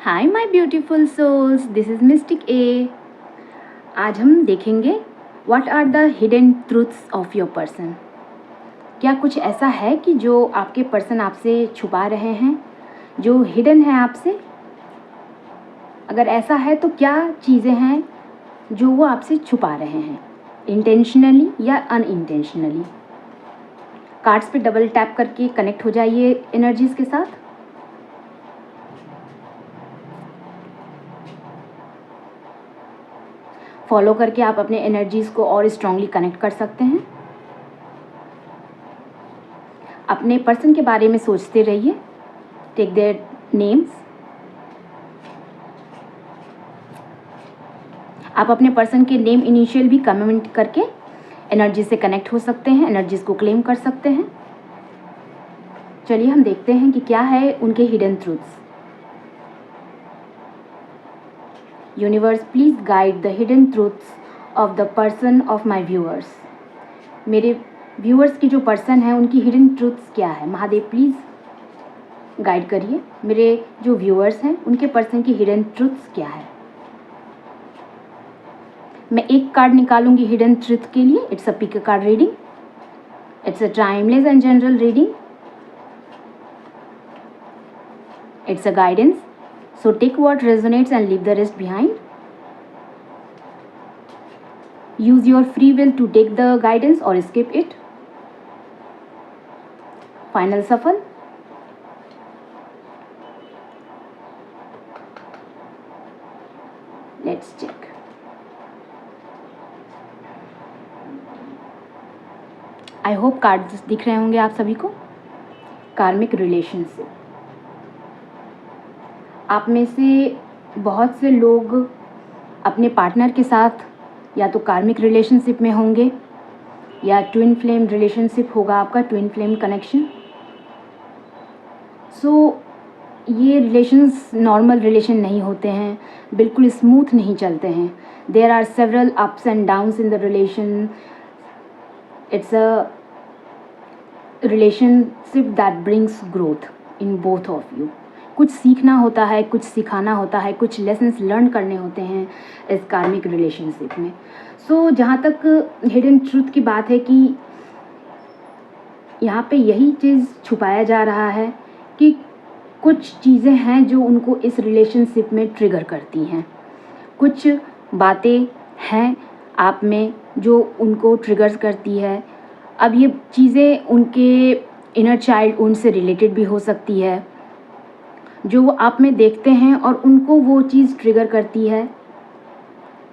Hi my beautiful souls, this is Mystic A. आज हम देखेंगे what are the hidden truths of your person. क्या कुछ ऐसा है कि जो आपके पर्सन आपसे छुपा रहे हैं, जो हिडन है आपसे? अगर ऐसा है तो क्या चीज़ें हैं जो वो आपसे छुपा रहे हैं, इंटेंशनली या अनइंटेंशनली? कार्ड्स पे डबल टैप करके कनेक्ट हो जाइए एनर्जीज़ के साथ। फॉलो करके आप अपने एनर्जीज़ को और स्ट्रांगली कनेक्ट कर सकते हैं। अपने पर्सन के बारे में सोचते रहिए। Take their names. आप अपने पर्सन के नेम इनिशियल भी कमेंट करके एनर्जी से कनेक्ट हो सकते हैं, एनर्जीज को क्लेम कर सकते हैं। चलिए हम देखते हैं कि क्या है उनके hidden truths. Universe, please guide the hidden truths of the person of my viewers. मेरे व्यूअर्स की जो पर्सन है उनकी हिडन ट्रूथ्स क्या है? महादेव प्लीज़ गाइड करिए। मेरे जो व्यूअर्स हैं उनके पर्सन की हिडन ट्रूथ्स क्या है? मैं एक कार्ड निकालूंगी हिडन ट्रूथ के लिए। It's a pick card reading. It's a timeless and general reading. It's a guidance, so take what resonates and leave the rest behind. Use your free will to take the guidance or skip it. Final shuffle. Let's check. I hope cards दिख रहे होंगे आप सभी को। कार्मिक relationship. आप में से बहुत से लोग अपने पार्टनर के साथ या तो कार्मिक रिलेशनशिप में होंगे या ट्विन फ्लेम रिलेशनशिप होगा आपका, ट्विन फ्लेम कनेक्शन। सो ये रिलेशंस नॉर्मल रिलेशन नहीं होते हैं, बिल्कुल स्मूथ नहीं चलते हैं। There are several ups and downs in the relation. It's a relationship that brings growth in both of you. कुछ सीखना होता है, कुछ सिखाना होता है, कुछ लेसन्स लर्न करने होते हैं इस कार्मिक रिलेशनशिप में। सो जहाँ तक हिडन ट्रूथ की बात है कि यहाँ पे यही चीज़ छुपाया जा रहा है कि कुछ चीज़ें हैं जो उनको इस रिलेशनशिप में ट्रिगर करती हैं। कुछ बातें हैं आप में जो उनको ट्रिगर्स करती है। अब ये चीज़ें उनके इनर चाइल्ड उनसे रिलेटेड भी हो सकती है, जो वो आप में देखते हैं और उनको वो चीज़ ट्रिगर करती है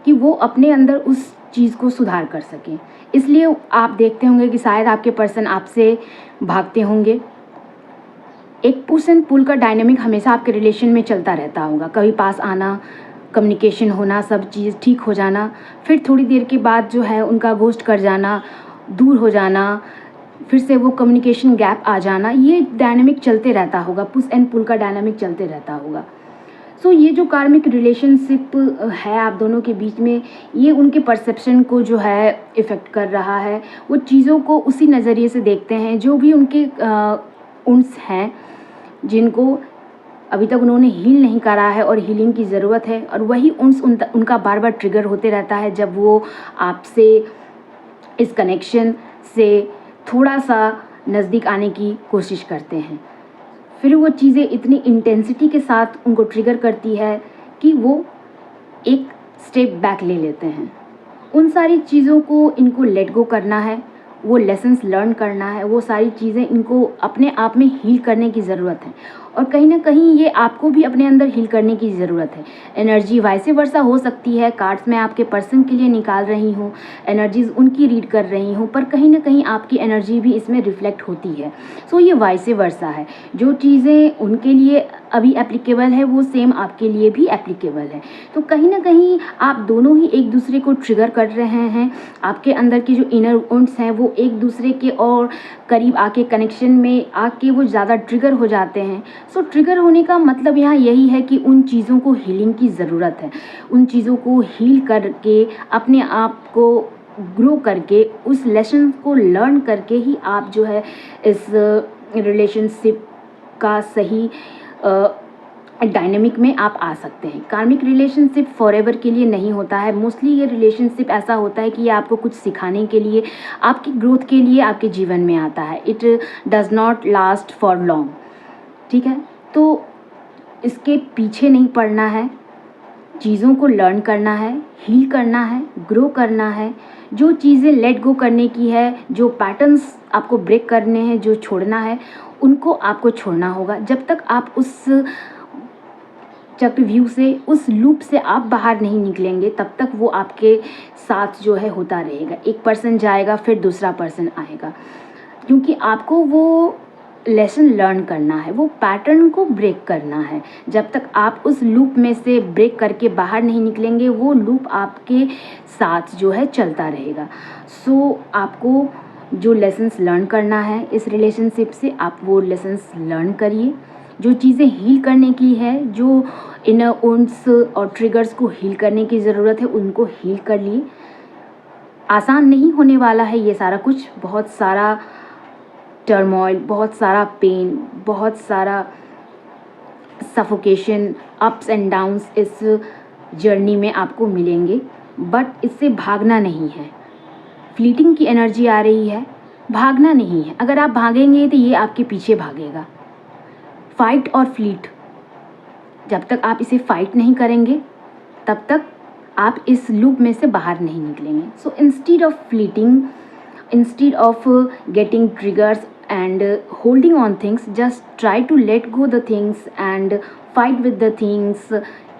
कि वो अपने अंदर उस चीज़ को सुधार कर सकें। इसलिए आप देखते होंगे कि शायद आपके पर्सन आपसे भागते होंगे। एक पुश एंड पुल का डायनामिक हमेशा आपके रिलेशन में चलता रहता होगा। कभी पास आना, कम्युनिकेशन होना, सब चीज़ ठीक हो जाना, फिर थोड़ी देर के बाद जो है उनका घोस्ट कर जाना, दूर हो जाना, फिर से वो कम्युनिकेशन गैप आ जाना। ये डायनामिक चलते रहता होगा, पुश एंड पुल का डायनामिक चलते रहता होगा। सो ये जो कार्मिक रिलेशनशिप है आप दोनों के बीच में, ये उनके परसेप्शन को जो है इफ़ेक्ट कर रहा है। वो चीज़ों को उसी नज़रिए से देखते हैं। जो भी उनके उन्स हैं जिनको अभी तक उन्होंने हील नहीं करा है और हीलिंग की ज़रूरत है, और वही उनका बार बार ट्रिगर होते रहता है जब वो आपसे इस कनेक्शन से थोड़ा सा नज़दीक आने की कोशिश करते हैं। फिर वो चीज़ें इतनी इंटेंसिटी के साथ उनको ट्रिगर करती है कि वो एक स्टेप बैक ले लेते हैं। उन सारी चीज़ों को इनको लेट गो करना है, वो लेसन्स लर्न करना है, वो सारी चीज़ें इनको अपने आप में हील करने की ज़रूरत है। और कहीं ना कहीं ये आपको भी अपने अंदर हील करने की ज़रूरत है। एनर्जी वाइस वर्सा हो सकती है। कार्ड्स मैं आपके पर्सन के लिए निकाल रही हूँ, एनर्जीज उनकी रीड कर रही हूँ, पर कहीं ना कहीं आपकी एनर्जी भी इसमें रिफ्लेक्ट होती है। सो ये वाइस वर्सा है। जो चीज़ें उनके लिए अभी एप्लीकेबल है वो सेम आपके लिए भी एप्लीकेबल है। तो कहीं ना कहीं आप दोनों ही एक दूसरे को ट्रिगर कर रहे हैं। आपके अंदर के जो इनर वुंड्स हैं वो एक दूसरे के और करीब आके कनेक्शन में आके वो ज़्यादा ट्रिगर हो जाते हैं। सो ट्रिगर होने का मतलब यहाँ यही है कि उन चीज़ों को हीलिंग की ज़रूरत है। उन चीज़ों को हील करके अपने आप को ग्रो करके उस लेसन को लर्न करके ही आप जो है इस रिलेशनशिप का सही डायनेमिक में आप आ सकते हैं। कार्मिक रिलेशनशिप फॉरएवर के लिए नहीं होता है। मोस्टली ये रिलेशनशिप ऐसा होता है कि ये आपको कुछ सिखाने के लिए, आपकी ग्रोथ के लिए आपके जीवन में आता है। It does not last for long, ठीक है। तो इसके पीछे नहीं पड़ना है, चीज़ों को लर्न करना है, हील करना है, ग्रो करना है। जो चीज़ें लेट गो करने की है, जो पैटर्न्स आपको ब्रेक करने हैं, जो छोड़ना है, उनको आपको छोड़ना होगा। जब तक आप उस चक्रव्यूह से, उस लूप से आप बाहर नहीं निकलेंगे, तब तक वो आपके साथ जो है होता रहेगा। एक पर्सन जाएगा, फिर दूसरा पर्सन आएगा, क्योंकि आपको वो लेसन लर्न करना है, वो पैटर्न को ब्रेक करना है। जब तक आप उस लूप में से ब्रेक करके बाहर नहीं निकलेंगे, वो लूप आपके साथ जो है चलता रहेगा। सो आपको जो लेसन्स लर्न करना है इस रिलेशनशिप से, आप वो लेसन्स लर्न करिए। जो चीज़ें हील करने की है, जो इनर वुंड्स और ट्रिगर्स को हील करने की ज़रूरत है, उनको हील कर लिए। आसान नहीं होने वाला है ये सारा कुछ, बहुत सारा टर्मोइल, बहुत सारा पेन, बहुत सारा सफोकेशन, अप्स एंड डाउन्स इस जर्नी में आपको मिलेंगे, बट इससे भागना नहीं है। फ्लीटिंग की एनर्जी आ रही है, भागना नहीं है। अगर आप भागेंगे तो ये आपके पीछे भागेगा। फाइट और फ्लीट, जब तक आप इसे फाइट नहीं करेंगे तब तक आप इस लूप में से बाहर नहीं निकलेंगे। So instead of fleeting, instead of getting triggers and holding on things, just try to let go the things and fight with the things,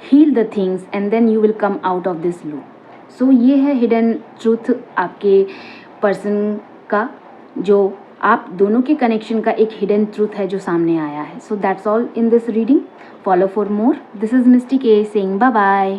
heal the things, and then you will come out of this loop. So ये है hidden truth आपके person का, जो आप दोनों के connection का एक हिडन ट्रूथ है जो सामने आया है। So that's all in this reading. Follow for more. This is Mystic A saying bye bye.